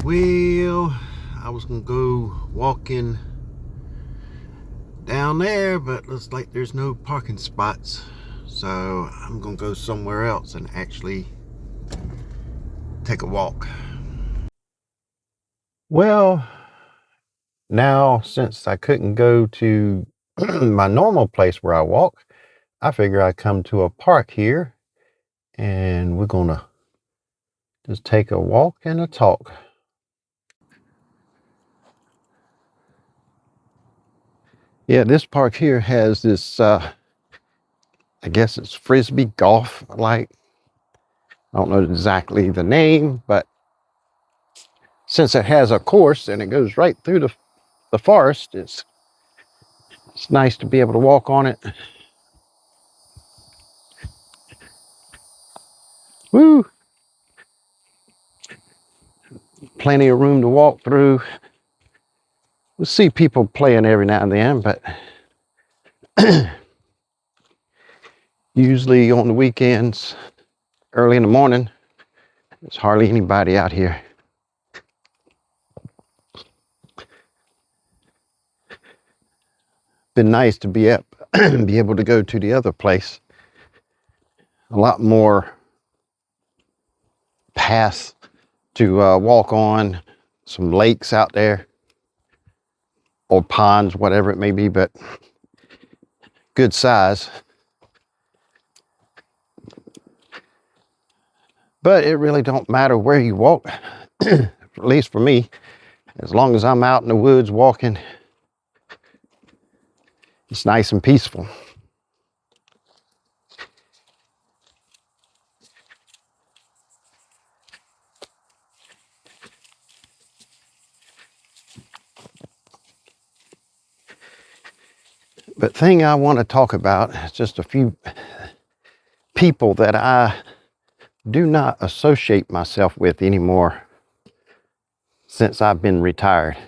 Well, I was gonna go walking down there, but looks like there's no parking spots. So I'm gonna go somewhere else and actually take a walk. Well, now since I couldn't go to my normal place where I walk, I figure I'd come to a park here and we're gonna just take a walk and a talk. Yeah, this park here has this, I guess it's frisbee golf. Like, I don't know exactly the name, but since it has a course and it goes right through the forest, it's nice to be able to walk on it. Woo! Plenty of room to walk through. We'll see people playing every now and then, but usually on the weekends, early in the morning, there's hardly anybody out here. Been nice to be able to go to the other place. A lot more paths to walk on, some lakes out there, or ponds, whatever it may be, but good size. But it really don't matter where you walk, at least for me, as long as I'm out in the woods walking, it's nice and peaceful. But thing I want to talk about is just a few people that I do not associate myself with anymore since I've been retired.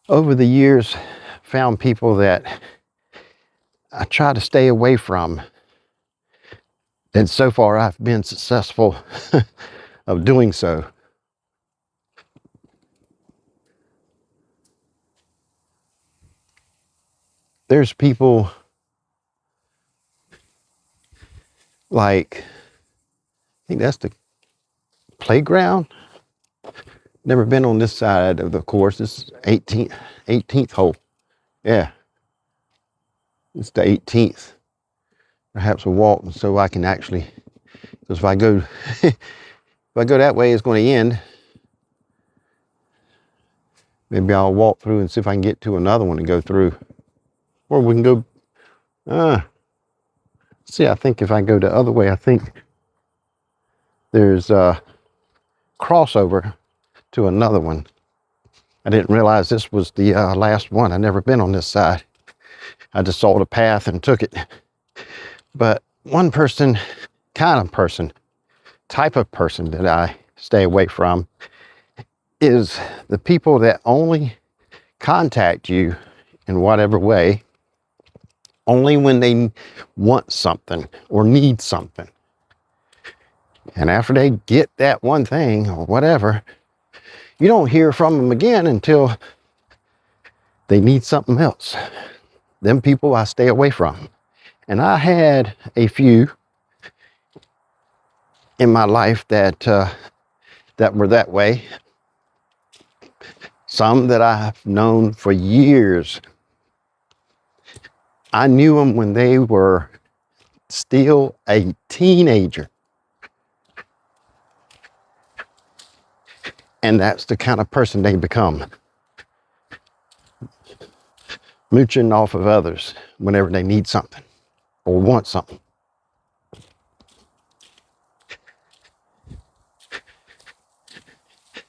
Over the years, found people that I try to stay away from. And so far I've been successful of doing so. There's people like, I think that's the playground. Never been on this side of the course. This is 18th hole. Yeah. It's the 18th. Perhaps a walk so I can actually, because if I go that way, it's going to end. Maybe I'll walk through and see if I can get to another one and go through. Or we can go, see, I think if I go the other way, I think there's a crossover to another one. I didn't realize this was the last one. I've never been on this side. I just saw the path and took it. But one person, type of person that I stay away from is the people that only contact you in whatever way, only when they want something or need something. And after they get that one thing or whatever, you don't hear from them again until they need something else. Them people I stay away from. And I had a few in my life that were that way. Some that I've known for years. I knew them when they were still a teenager. And that's the kind of person they become. Mooching off of others whenever they need something or want something.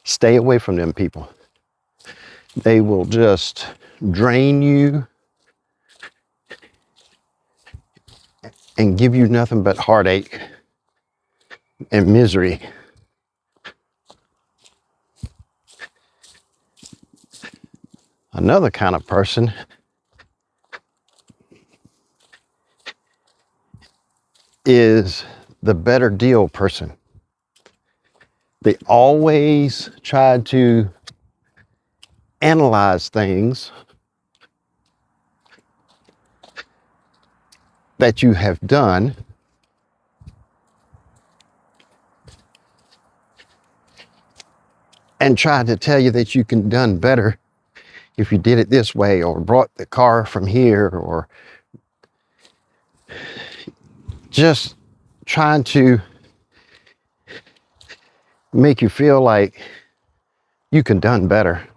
Stay away from them people. They will just drain you and give you nothing but heartache and misery. Another kind of person is the better deal person. They always try to analyze things that you have done and try to tell you that you can done better if you did it this way, or brought the car from here, or just trying to make you feel like you can done better.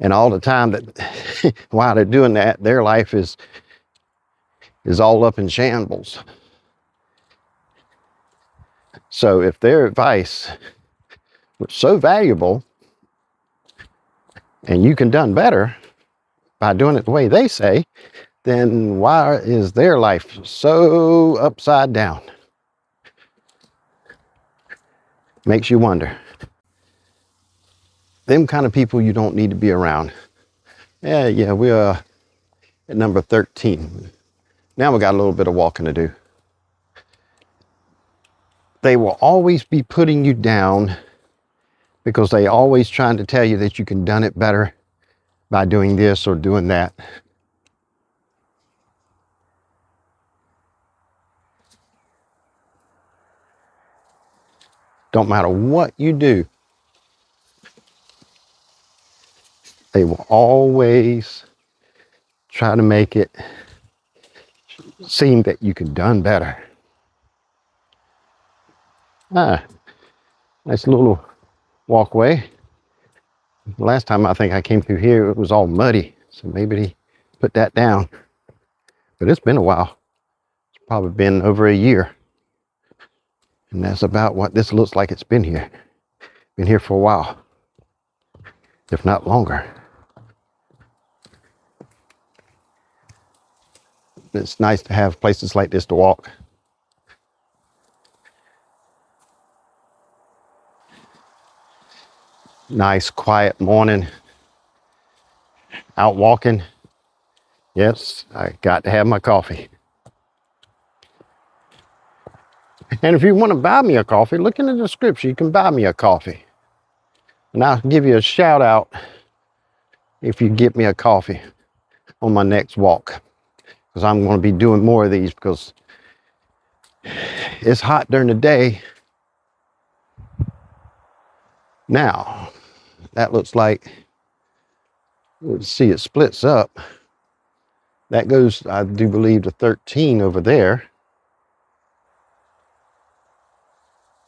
And all the time that while they're doing that, their life is all up in shambles. So if their advice was so valuable and you can done better by doing it the way they say, then why is their life so upside down? Makes you wonder. Them kind of people you don't need to be around. Yeah, we are at number 13. Now we got a little bit of walking to do. They will always be putting you down because they always trying to tell you that you can done it better by doing this or doing that. Don't matter what you do, they will always try to make it seem that you can done better. Nice little walkway. Last time I think I came through here, it was all muddy, so maybe they put that down. But it's been a while. It's probably been over a year. And that's about what this looks like it's been here. Been here for a while, if not longer. It's nice to have places like this to walk. Nice, quiet morning. Out walking. Yes, I got to have my coffee. And if you want to buy me a coffee, look in the description. You can buy me a coffee. And I'll give you a shout out if you get me a coffee on my next walk. Because I'm going to be doing more of these because it's hot during the day. Now, that looks like, let's see, it splits up. That goes, I do believe, to 13 over there.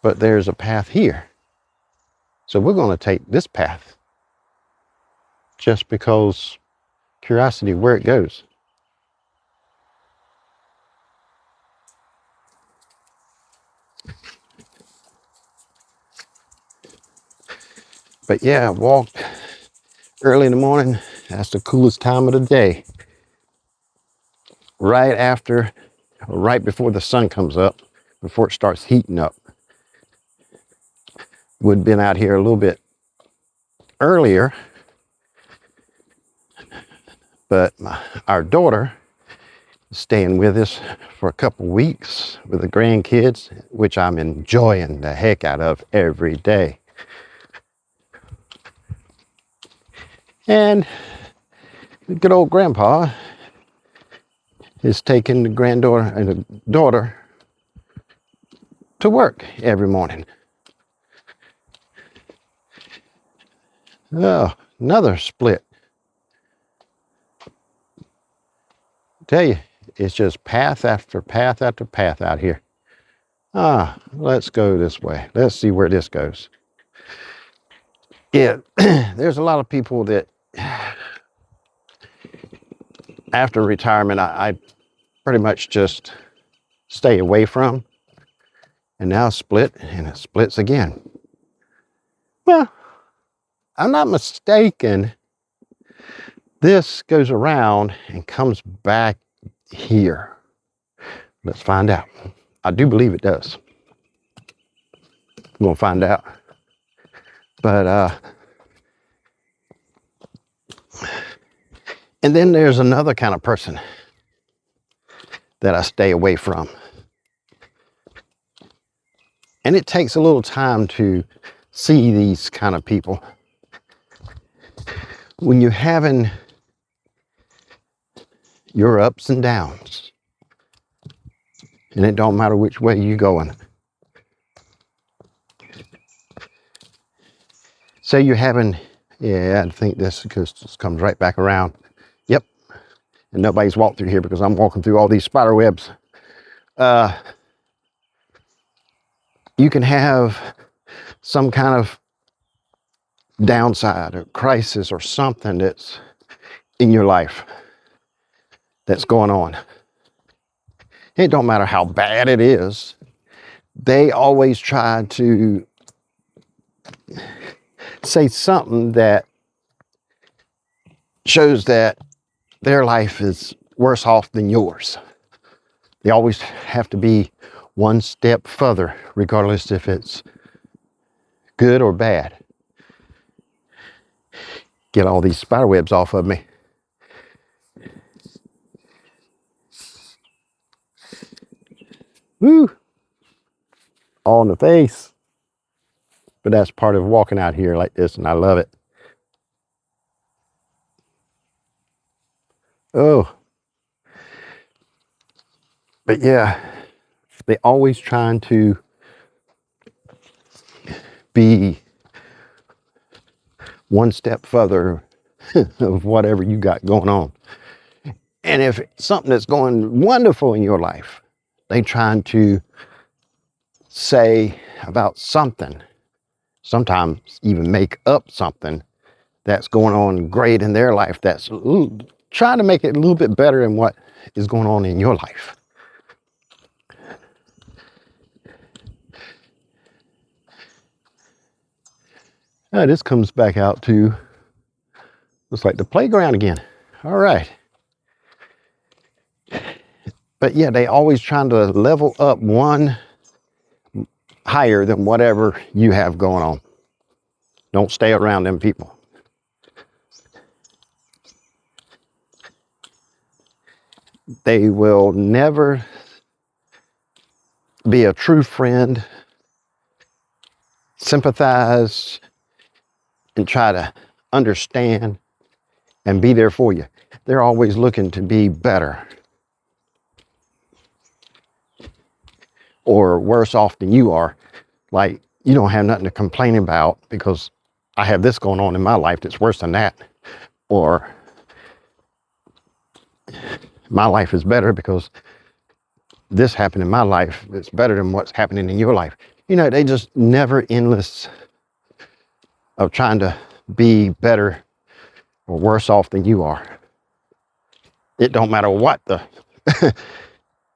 But there's a path here. So we're going to take this path just because curiosity where it goes. But yeah, I walked early in the morning. That's the coolest time of the day. Right after, or right before the sun comes up, before it starts heating up. We'd been out here a little bit earlier, but our daughter is staying with us for a couple weeks with the grandkids, which I'm enjoying the heck out of every day. And good old grandpa is taking the granddaughter and the daughter to work every morning. Oh, another split. I tell you, it's just path after path after path out here. Let's go this way. Let's see where this goes. Yeah, there's a lot of people that after retirement, I pretty much just stay away from. And now split, and it splits again. Well, I'm not mistaken. This goes around and comes back here. Let's find out. I do believe it does. We're gonna find out. But And then there's another kind of person that I stay away from. And it takes a little time to see these kind of people. When you're having your ups and downs, and it don't matter which way you're going. Say you're having, yeah, I think this comes right back around. Yep. And nobody's walked through here because I'm walking through all these spider webs. You can have some kind of downside or crisis or something that's in your life that's going on. It don't matter how bad it is. They always try to say something that shows that their life is worse off than yours. They always have to be one step further, regardless if it's good or bad. Get all these spider webs off of me. Woo! All in the face. But that's part of walking out here like this, and I love it. Oh. But yeah, they always trying to be one step further of whatever you got going on. And if something that's going wonderful in your life, they trying to say about something, sometimes even make up something that's going on great in their life, that's trying to make it a little bit better than what is going on in your life. This comes back out to, looks like the playground again. All right. But yeah, they always trying to level up one higher than whatever you have going on. Don't stay around them people. They will never be a true friend, sympathize, and try to understand and be there for you. They're always looking to be better or worse off than you are. Like, you don't have nothing to complain about because I have this going on in my life that's worse than that. Or my life is better because this happened in my life that's better than what's happening in your life. You know, they just never endless of trying to be better or worse off than you are. It don't matter what the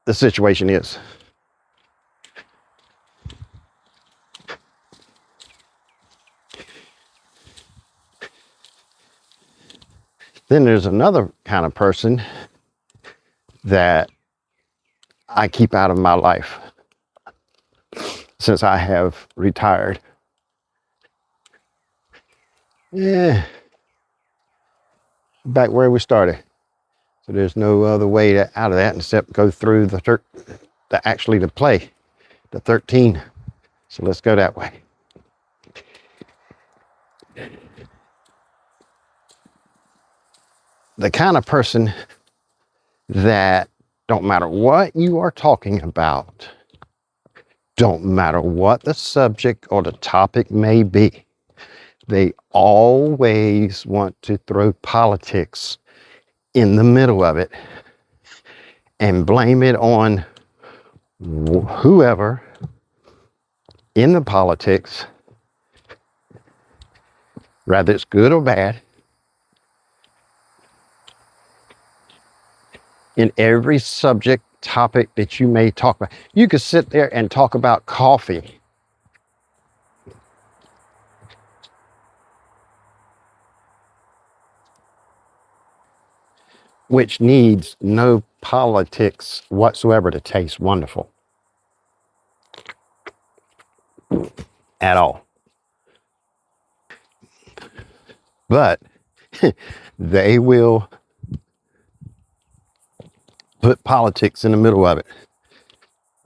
the situation is. Then there's another kind of person that I keep out of my life since I have retired. Yeah, back where we started. So there's no other way out of that except go through the play, the 13. So let's go that way. The kind of person that don't matter what you are talking about, don't matter what the subject or the topic may be, they always want to throw politics in the middle of it and blame it on whoever in the politics, whether it's good or bad. In every subject topic that you may talk about, you could sit there and talk about coffee, which needs no politics whatsoever to taste wonderful at all. But they will put politics in the middle of it.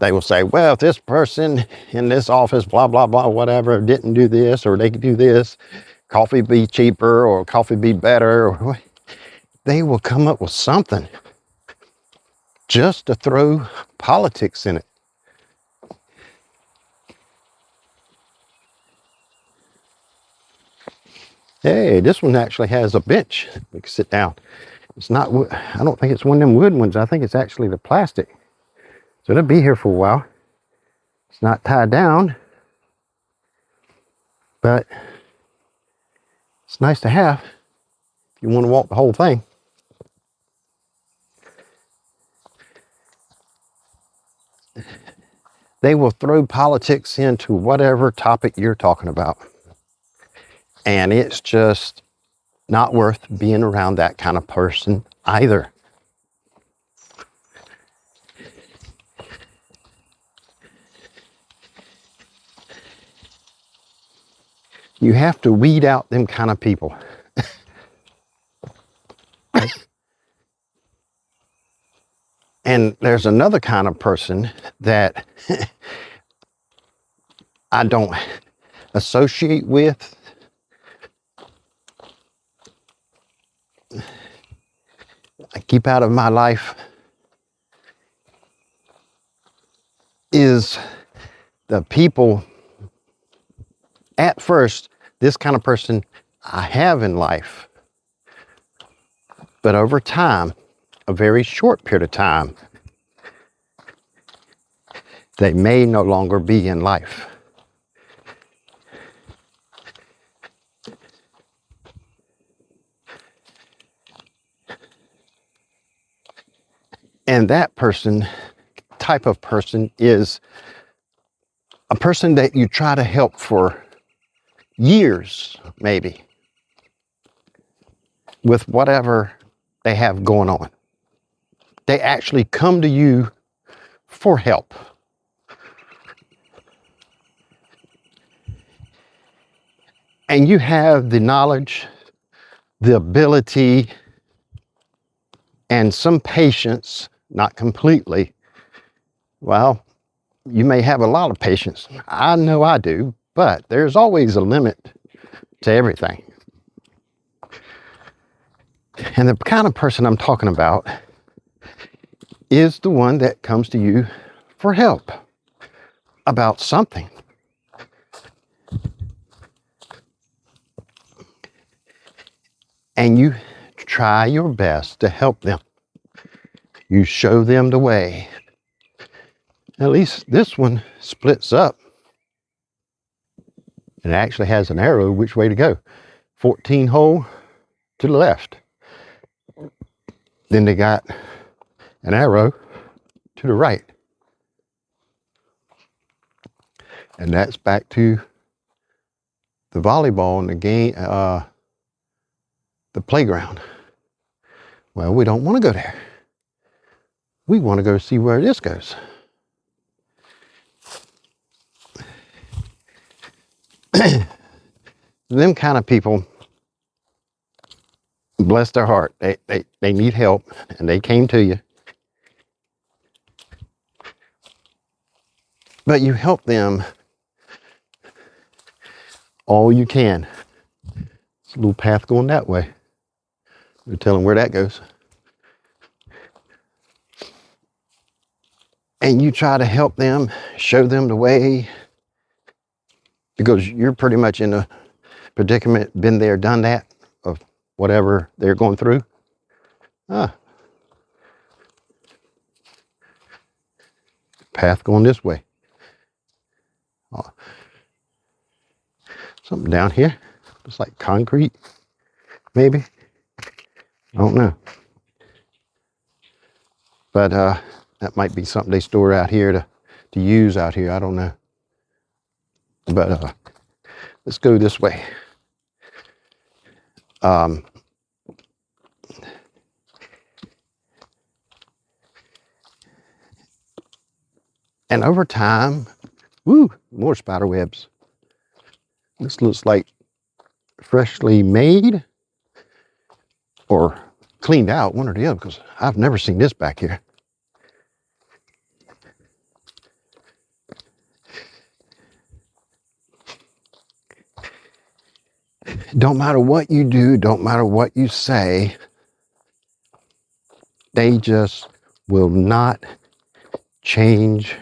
They will say, well, if this person in this office, blah, blah, blah, whatever, didn't do this, or they could do this, coffee be cheaper, or coffee be better, or they will come up with something just to throw politics in it. Hey, this one actually has a bench. We can sit down. It's not wood. I don't think it's one of them wood ones. I think it's actually the plastic. So it'll be here for a while. It's not tied down, but it's nice to have if you want to walk the whole thing. They will throw politics into whatever topic you're talking about. And it's just not worth being around that kind of person either. You have to weed out them kind of people. And there's another kind of person that I don't associate with. I keep out of my life is the people. At first, this kind of person I have in life, but over time, a very short period of time, they may no longer be in life. And that person, type of person, is a person that you try to help for years, maybe, with whatever they have going on. They actually come to you for help. And you have the knowledge, the ability, and some patience, not completely. Well, you may have a lot of patience. I know I do, but there's always a limit to everything. And the kind of person I'm talking about is the one that comes to you for help about something. And you try your best to help them. You show them the way. At least this one splits up. And it actually has an arrow which way to go. 14 hole to the left. Then they got an arrow to the right. And that's back to the volleyball and the game, the playground. Well, we don't want to go there. We want to go see where this goes. Them kind of people, bless their heart, they need help and they came to you. But you help them all you can. There's a little path going that way. We'll tell them where that goes. And you try to help them, show them the way, because you're pretty much in a predicament, been there, done that, of whatever they're going through. Path going this way. Something down here. Looks like concrete, maybe. I don't know. But that might be something they store out here to use out here. I don't know. But let's go this way. And over time, more spider webs. This looks like freshly made or cleaned out, one or the other, because I've never seen this back here. Don't matter what you do, don't matter what you say, they just will not change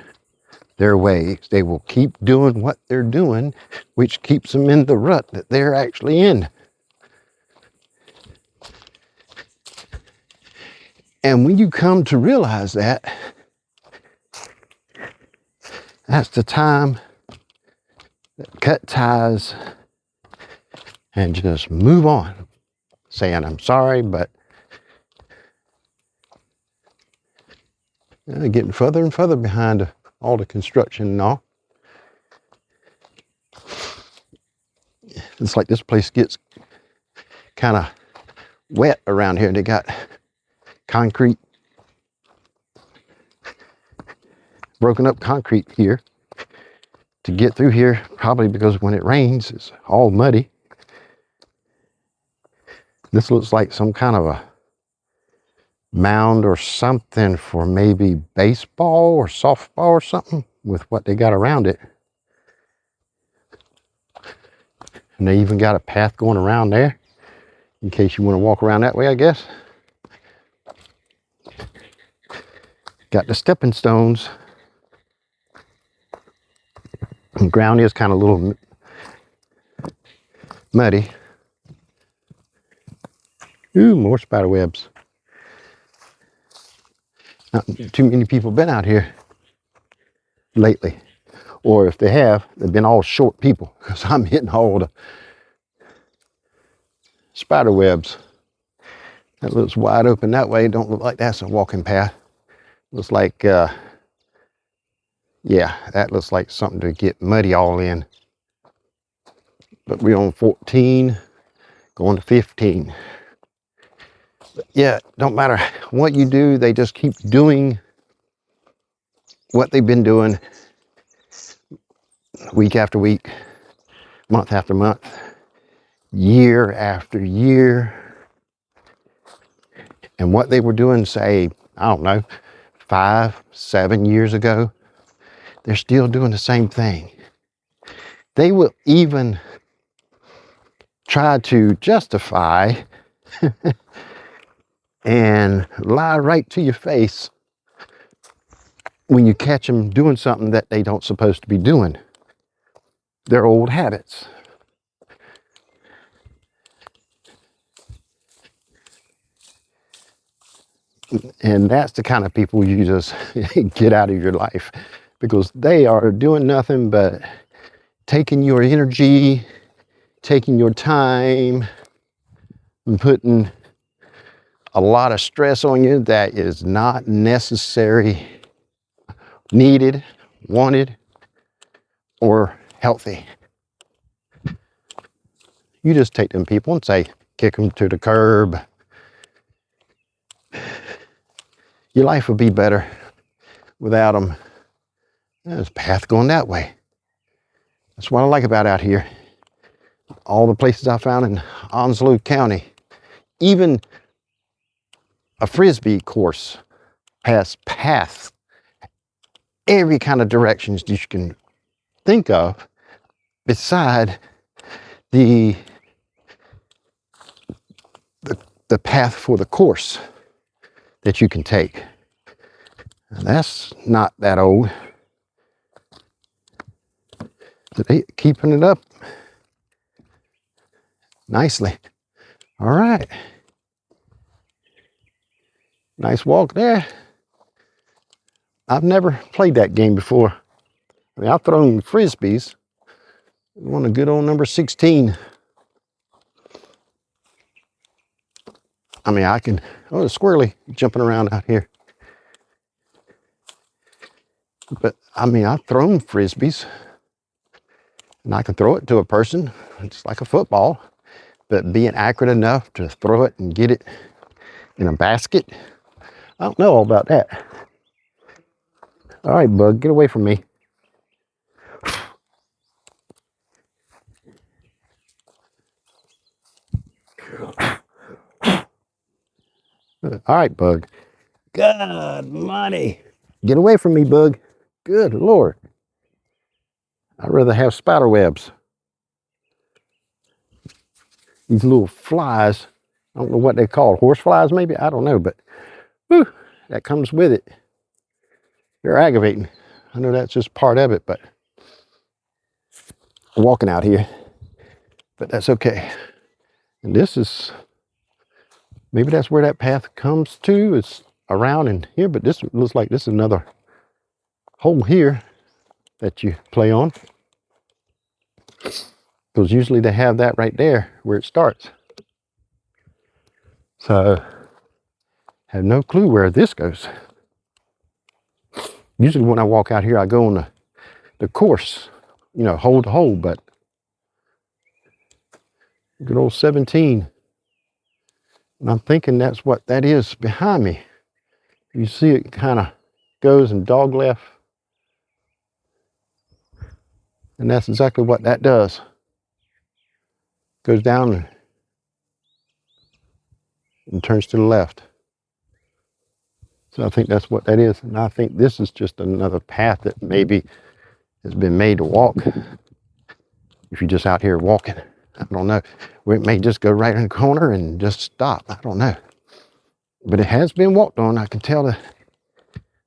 their ways. They will keep doing what they're doing, which keeps them in the rut that they're actually in. And when you come to realize that, that's the time to cut ties and just move on, saying, I'm sorry, but getting further and further behind all the construction and all. It's like this place gets kind of wet around here. They got concrete, broken up concrete here to get through here, probably because when it rains, it's all muddy. This looks like some kind of a mound or something for maybe baseball or softball or something with what they got around it. And they even got a path going around there in case you want to walk around that way, I guess. Got the stepping stones. The ground is kind of a little muddy. Ooh, more spider webs. Not too many people been out here lately. Or if they have, they've been all short people, because I'm hitting all the spider webs. That looks wide open that way. Don't look like that's a walking path. Looks like, yeah, that looks like something to get muddy all in. But we're on 14, going to 15. But yeah, don't matter what you do, they just keep doing what they've been doing week after week, month after month, year after year. And what they were doing, say, I don't know, 5, 7 years ago, they're still doing the same thing. They will even try to justify and lie right to your face when you catch them doing something that they don't supposed to be doing. Their old habits. And that's the kind of people you just get out of your life, because they are doing nothing but taking your energy, taking your time, and putting a lot of stress on you that is not necessary, needed, wanted, or healthy. You just take them people and say, kick them to the curb. Your life would be better without them. There's a path going that way. That's what I like about out here. All the places I found in Onslow County. Even a Frisbee course has paths, every kind of directions that you can think of beside the path for the course that you can take. And that's not that old. But they keeping it up nicely. All right. Nice walk there. I've never played that game before. I mean, I've thrown Frisbees. One a good old number 16. I mean, I can, oh, the squirrely jumping around out here. But I mean, I've thrown Frisbees and I can throw it to a person. It's like a football, but being accurate enough to throw it and get it in a basket, I don't know all about that. All right, bug, get away from me. All right, bug. God, money. Get away from me, bug. Good Lord. I'd rather have spider webs. these little flies. I don't know what they're called. Horse flies, maybe? I don't know, but whew, that comes with it. They're aggravating. I know that's just part of it, but I'm walking out here, but that's okay. And this is, maybe that's where that path comes to. It's around in here, but this looks like this is another hole here that you play on. Because usually they have that right there where it starts. So, I have no clue where this goes. Usually when I walk out here, I go on the course, you know, hole to hole, but good old 17. And I'm thinking that's what that is behind me. You see it kind of goes and dog left. And that's exactly what that does. Goes down and turns to the left. So I think that's what that is. And I think this is just another path that maybe has been made to walk. If you're just out here walking, I don't know. Or it may just go right in the corner and just stop. I don't know. But it has been walked on. I can tell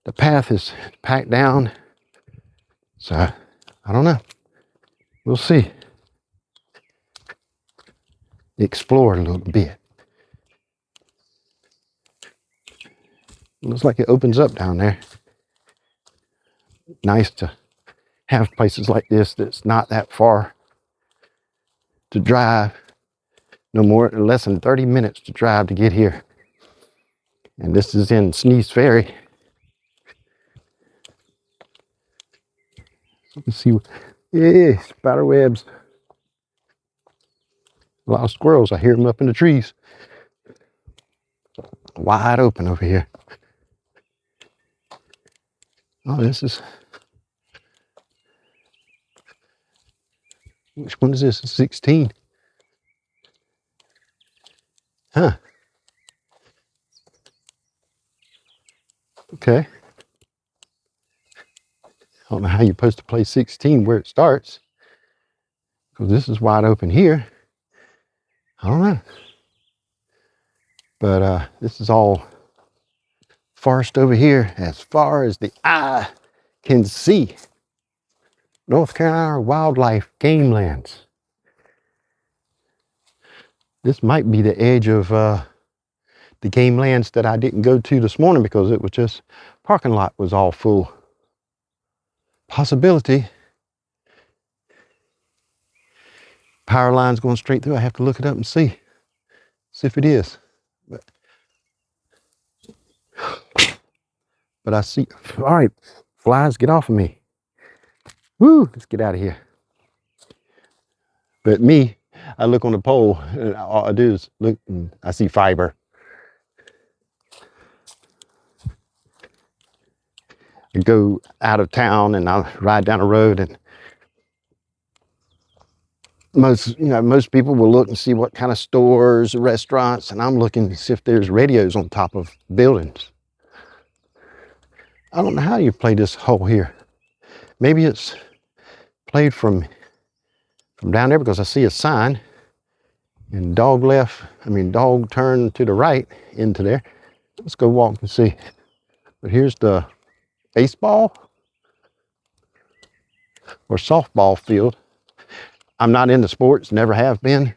the path is packed down. So I don't know. We'll see. Explore a little bit. Looks like it opens up down there. Nice to have places like this that's not that far to drive. No more, less than 30 minutes to drive to get here. And this is in Sneeze Ferry. Let's see. Yeah, spider webs. A lot of squirrels. I hear them up in the trees. Wide open over here. Oh, this is. Which one is this? 16. Huh. Okay. I don't know how you're supposed to play 16 where it starts. Because this is wide open here. I don't know. But this is all forest over here as far as the eye can see. North Carolina wildlife game lands. This might be the edge of the game lands that I didn't go to this morning because it was just, parking lot was all full. Possibility. Power lines going straight through. I have to look it up and see if it is. But I see, all right, flies, get off of me. Woo, let's get out of here. But me, I look on the pole and all I do is look and I see fiber. I go out of town and I ride down the road and most people will look and see what kind of stores, restaurants, and I'm looking to see if there's radios on top of buildings. I don't know how you play this hole here. Maybe it's played from down there because I see a sign and dog turned to the right into there. Let's go walk and see. But here's the baseball or softball field. I'm not into sports, never have been.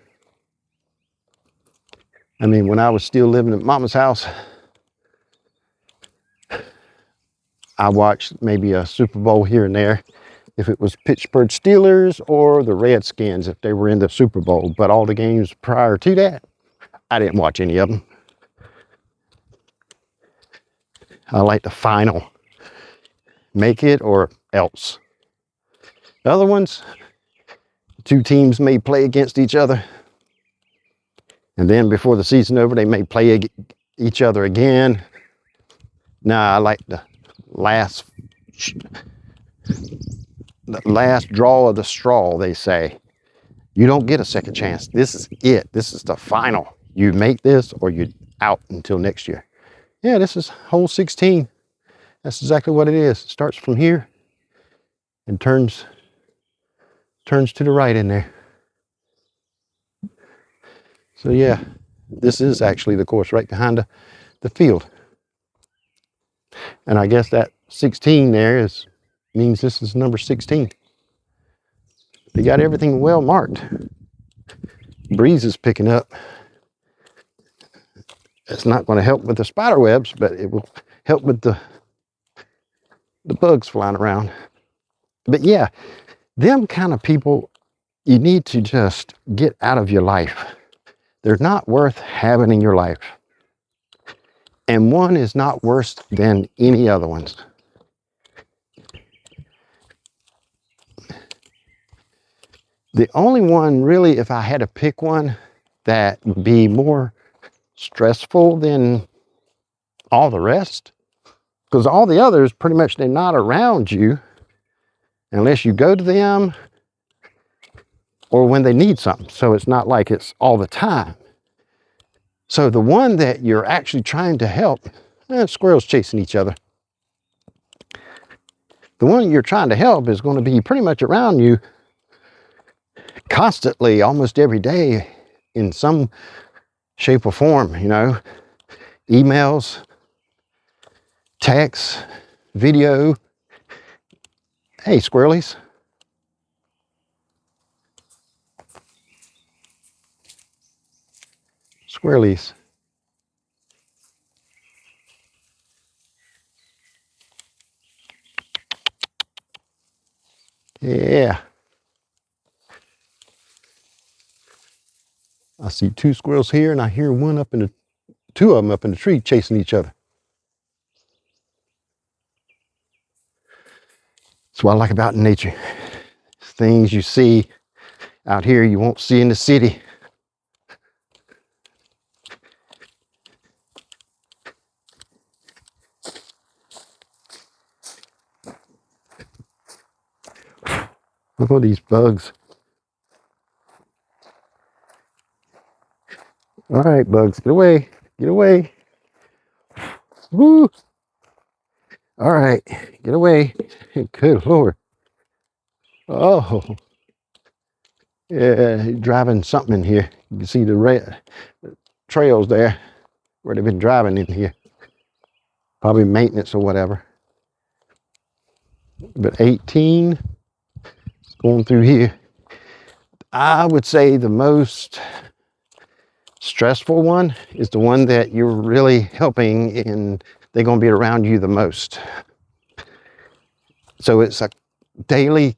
I mean, when I was still living at Mama's house, I watched maybe a Super Bowl here and there. If it was Pittsburgh Steelers or the Redskins, if they were in the Super Bowl. But all the games prior to that, I didn't watch any of them. I like the final. Make it or else. The other ones, two teams may play against each other. And then before the season over, they may play each other again. Nah, I like the last draw of the straw, they say. You don't get a second chance. This is it. This is the final. You make this or you're out until next year. Yeah, this is hole 16. That's exactly what it is. It starts from here and turns to the right in there. So yeah, this is actually the course right behind the field. And I guess that 16 there means this is number 16. They got everything well marked. Breeze is picking up. It's not going to help with the spider webs, but it will help with the bugs flying around. But yeah, them kind of people, you need to just get out of your life. They're not worth having in your life. And one is not worse than any other ones. The only one really, if I had to pick one that would be more stressful than all the rest, because all the others, pretty much, they're not around you unless you go to them or when they need something. So it's not like it's all the time. So the one that you're actually trying to help, squirrels chasing each other. The one you're trying to help is going to be pretty much around you constantly, almost every day, in some shape or form, emails, texts, video. Hey, squirrelies. Squirrelies. Yeah. I see two squirrels here, and I hear two of them up in the tree chasing each other. That's what I like about nature. Things you see out here you won't see in the city. Look at these bugs. All right, bugs, get away. Get away. Woo. All right, get away. Good Lord. Oh, yeah, driving something in here. You can see the red trails there where they've been driving in here. Probably maintenance or whatever. But 18 going through here. I would say the most stressful one is the one that you're really helping and they're going to be around you the most. So it's a daily,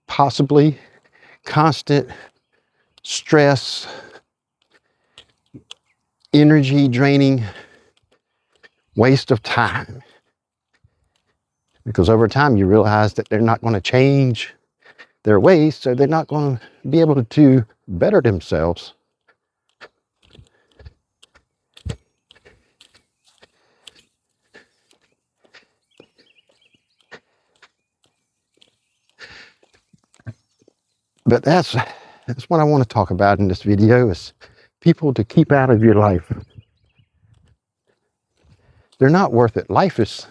possibly constant stress, energy draining waste of time. Because over time you realize that they're not going to change their ways, so they're not going to be able to better themselves. But that's what I want to talk about in this video, is people to keep out of your life. They're not worth it. Life is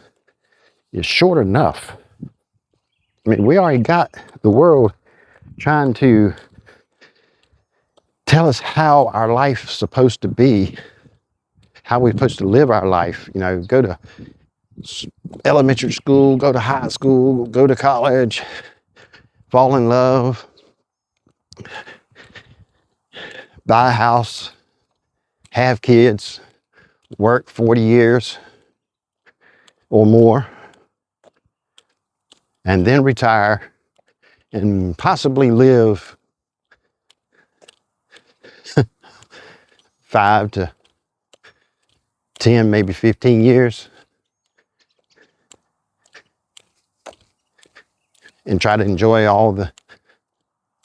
short enough. I mean, we already got the world trying to tell us how our life's supposed to be, how we're supposed to live our life. Go to elementary school, go to high school, go to college, fall in love, buy a house, have kids, work 40 years or more, and then retire and possibly live 5 to 10, maybe 15 years and try to enjoy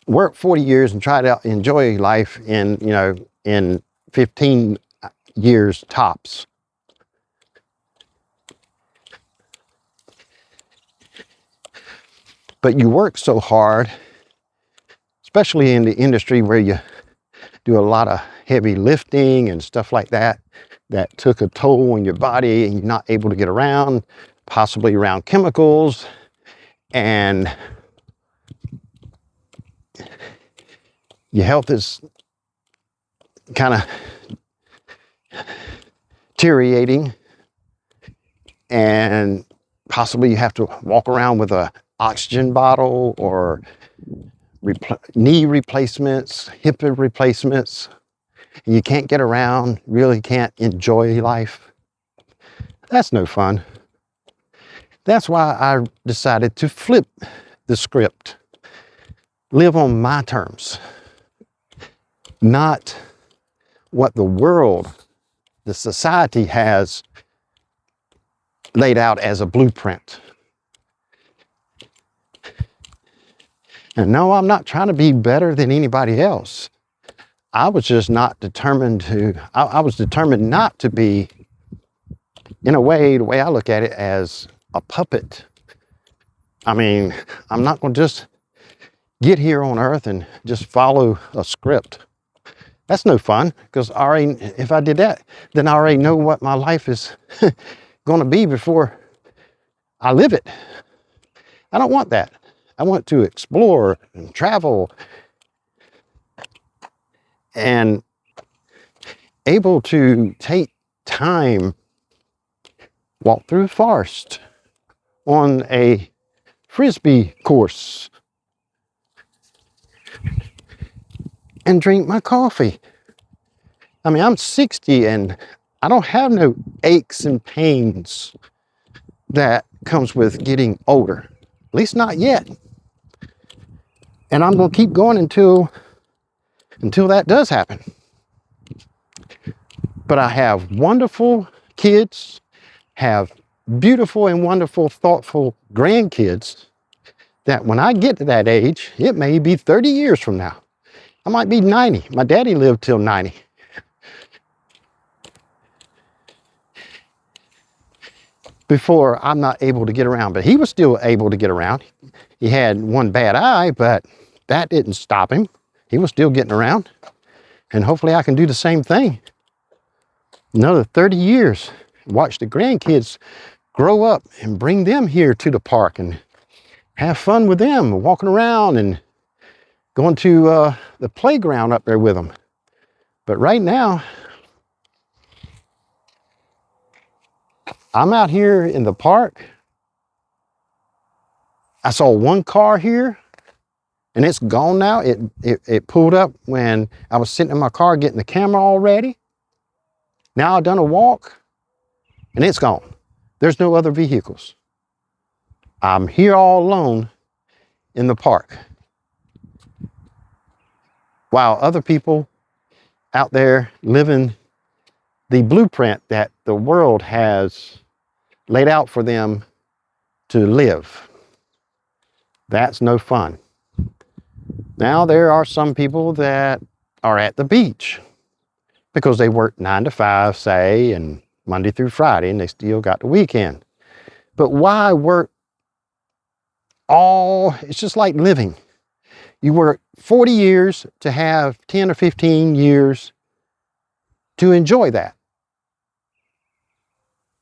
work 40 years and try to enjoy life in 15 years tops. But you work so hard, especially in the industry where you do a lot of heavy lifting and stuff like that, that took a toll on your body and you're not able to get around, possibly around chemicals, and your health is kind of deteriorating, and possibly you have to walk around with a oxygen bottle or knee replacements, hip replacements. You can't get around, really can't enjoy life. That's no fun. That's why I decided to flip the script. Live on my terms, not what the world, the society has laid out as a blueprint. And no, I'm not trying to be better than anybody else. I was just not determined to, I was determined not to be, in a way, the way I look at it, as a puppet. I mean, I'm not going to just get here on earth and just follow a script. That's no fun, because if I did that, then I already know what my life is going to be before I live it. I don't want that. I want to explore and travel and able to take time, walk through the forest on a frisbee course and drink my coffee. I mean, I'm 60 and I don't have no aches and pains that comes with getting older, at least not yet. And I'm going to keep going until that does happen. But I have wonderful kids, have beautiful and wonderful, thoughtful grandkids that when I get to that age, it may be 30 years from now. I might be 90. My daddy lived till 90. Before I'm not able to get around, but he was still able to get around. He had one bad eye, but that didn't stop him. He was still getting around. And hopefully I can do the same thing. Another 30 years, watch the grandkids grow up and bring them here to the park and have fun with them, walking around and going to the playground up there with them. But right now, I'm out here in the park. I saw one car here and it's gone now. It pulled up when I was sitting in my car getting the camera all ready. Now I've done a walk and it's gone. There's no other vehicles. I'm here all alone in the park, while other people out there living the blueprint that the world has laid out for them to live. That's no fun. Now there are some people that are at the beach because they work 9 to 5, say, and Monday through Friday, and they still got the weekend. But why work it's just like living. You work 40 years to have 10 or 15 years to enjoy that.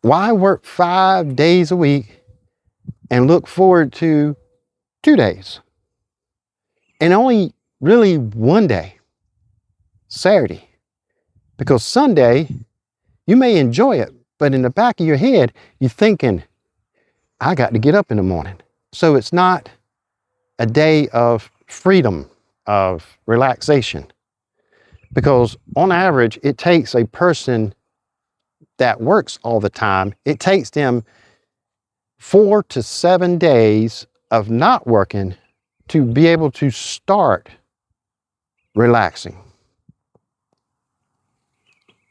Why work 5 days a week and look forward to 2 days? And only really one day, Saturday. Because Sunday, you may enjoy it, but in the back of your head, you're thinking, I got to get up in the morning. So it's not a day of freedom, of relaxation. Because on average, it takes a person that works all the time, it takes them 4 to 7 days of not working to be able to start relaxing.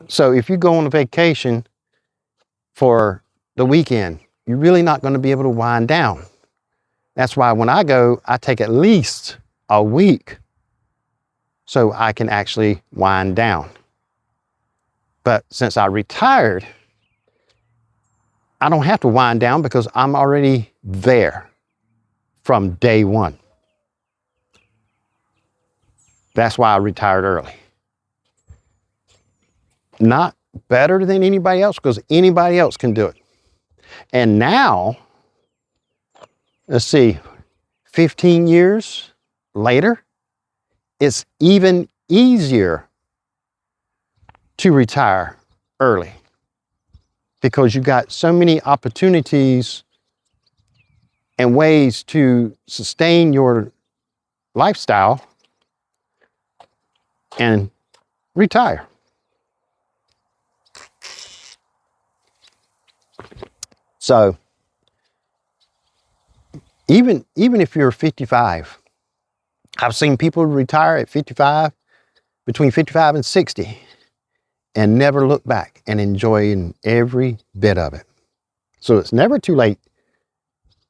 So if you go on a vacation for the weekend, you're really not going to be able to wind down. That's why when I go, I take at least a week so I can actually wind down. But since I retired, I don't have to wind down because I'm already there from day one. That's why I retired early. Not better than anybody else, because anybody else can do it. And now, let's see, 15 years later, it's even easier to retire early because you got so many opportunities and ways to sustain your lifestyle and retire. So even if you're 55, I've seen people retire at 55, between 55 and 60, and never look back and enjoying every bit of it. So it's never too late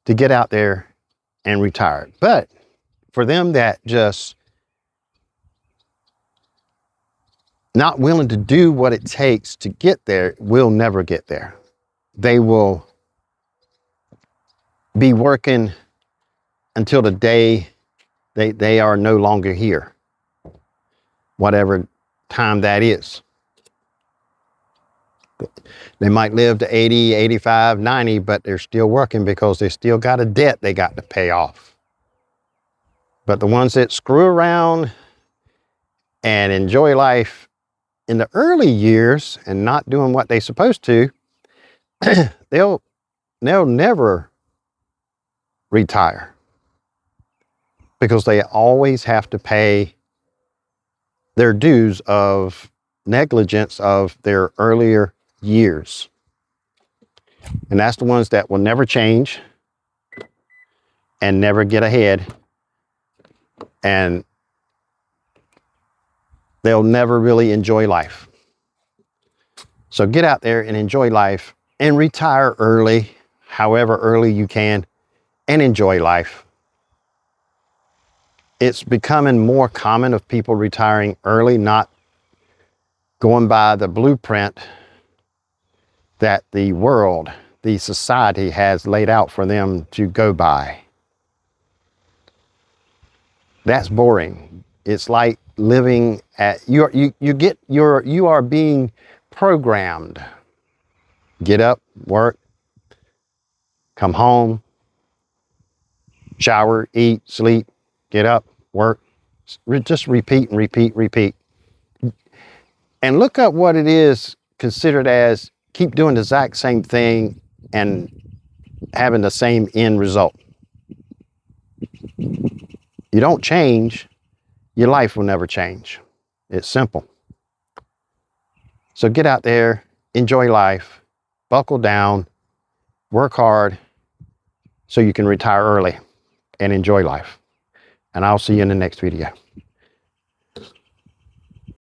to get out there and retire. But for them that just not willing to do what it takes to get there, will never get there. They will be working until the day they are no longer here, whatever time that is. They might live to 80, 85, 90, but they're still working because they still got a debt they got to pay off. But the ones that screw around and enjoy life in the early years and not doing what they're supposed to, they'll never retire because they always have to pay their dues of negligence of their earlier years. And that's the ones that will never change and never get ahead, and they'll never really enjoy life. So get out there and enjoy life and retire early, however early you can, and enjoy life. It's becoming more common of people retiring early, not going by the blueprint that the world, the society has laid out for them to go by. That's boring. It's like living at you are being programmed. Get up, work, come home, shower, eat, sleep, get up, work. Just repeat and repeat. And look up what it is considered as keep doing the exact same thing and having the same end result. You don't change, your life will never change. It's simple. So get out there, enjoy life, buckle down, work hard so you can retire early and enjoy life. And I'll see you in the next video.